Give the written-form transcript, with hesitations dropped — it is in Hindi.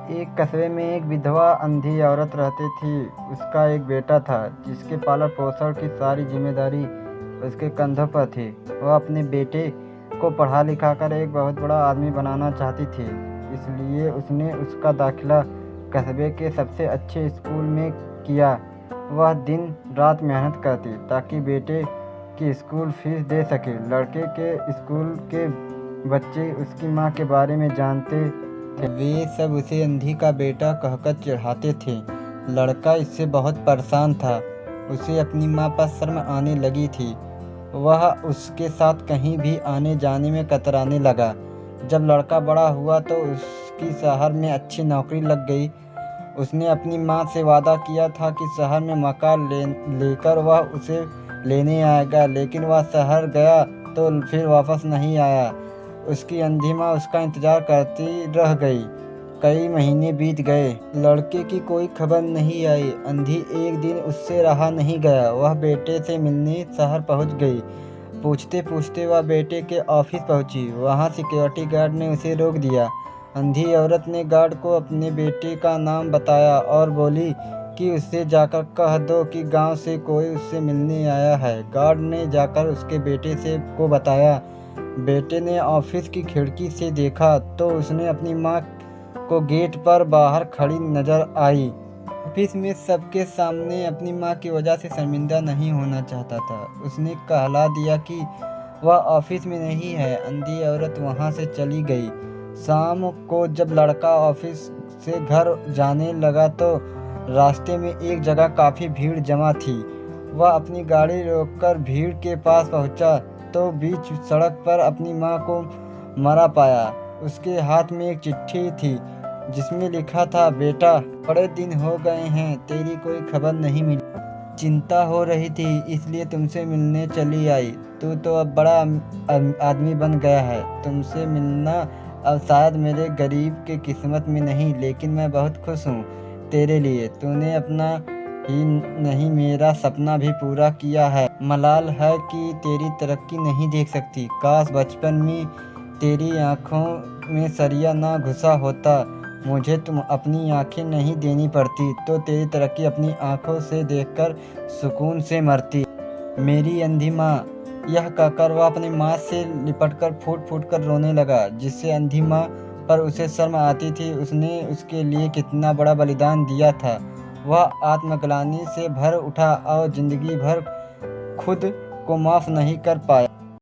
एक कस्बे में एक विधवा अंधी औरत रहती थी। उसका एक बेटा था जिसके पालन पोषण की सारी जिम्मेदारी उसके कंधों पर थी। वह अपने बेटे को पढ़ा लिखा कर एक बहुत बड़ा आदमी बनाना चाहती थी, इसलिए उसने उसका दाखिला कस्बे के सबसे अच्छे स्कूल में किया। वह दिन रात मेहनत करती ताकि बेटे की स्कूल फीस दे सके। लड़के के स्कूल के बच्चे उसकी माँ के बारे में जानते थे। वे सब उसे अंधी का बेटा कहकर चिढ़ाते थे। लड़का इससे बहुत परेशान था। उसे अपनी माँ पर शर्म आने लगी थी। वह उसके साथ कहीं भी आने जाने में कतराने लगा। जब लड़का बड़ा हुआ तो उसकी शहर में अच्छी नौकरी लग गई। उसने अपनी माँ से वादा किया था कि शहर में मकान लेकर वह उसे लेने आएगा, लेकिन वह शहर गया तो फिर वापस नहीं आया। उसकी अंधी माँ उसका इंतजार करती रह गई। कई महीने बीत गए, लड़के की कोई खबर नहीं आई। अंधी एक दिन उससे रहा नहीं गया। वह बेटे से मिलने शहर पहुंच गई। पूछते पूछते वह बेटे के ऑफिस पहुंची। वहां सिक्योरिटी गार्ड ने उसे रोक दिया। अंधी औरत ने गार्ड को अपने बेटे का नाम बताया और बोली कि उससे जाकर कह दो कि गांव से कोई उससे मिलने आया है। गार्ड ने जाकर उसके बेटे को बताया। बेटे ने ऑफिस की खिड़की से देखा तो उसने अपनी माँ को गेट पर बाहर खड़ी नजर आई। ऑफिस में सबके सामने अपनी माँ की वजह से शर्मिंदा नहीं होना चाहता था। उसने कहला दिया कि वह ऑफिस में नहीं है। अंधी औरत वहां से चली गई। शाम को जब लड़का ऑफिस से घर जाने लगा तो रास्ते में एक जगह काफ़ी भीड़ जमा थी। वह अपनी गाड़ी रोककर भीड़ के पास पहुंचा तो बीच सड़क पर अपनी माँ को मरा पाया। उसके हाथ में एक चिट्ठी थी जिसमें लिखा था, बेटा बड़े दिन हो गए हैं, तेरी कोई खबर नहीं मिली। चिंता हो रही थी इसलिए तुमसे मिलने चली आई। तू तो अब बड़ा आदमी बन गया है। तुमसे मिलना अब शायद मेरे गरीब के किस्मत में नहीं, लेकिन मैं बहुत खुश हूँ तेरे लिए। तूने अपना ही नहीं मेरा सपना भी पूरा किया है। मलाल है कि तेरी तरक्की नहीं देख सकती। काश बचपन में तेरी आंखों में सरिया ना घुसा होता। मुझे तुम अपनी आंखें नहीं देनी पड़ती तो तेरी तरक्की अपनी आंखों से देखकर सुकून से मरती। मेरी अंधी माँ। यह कहकर वह अपनी माँ से लिपटकर फूट फूट कर रोने लगा। जिससे अंधी माँ पर उसे शर्म आती थी। उसने उसके लिए कितना बड़ा बलिदान दिया था। वह आत्मग्लानि से भर उठा और जिंदगी भर खुद को माफ़ नहीं कर पाया।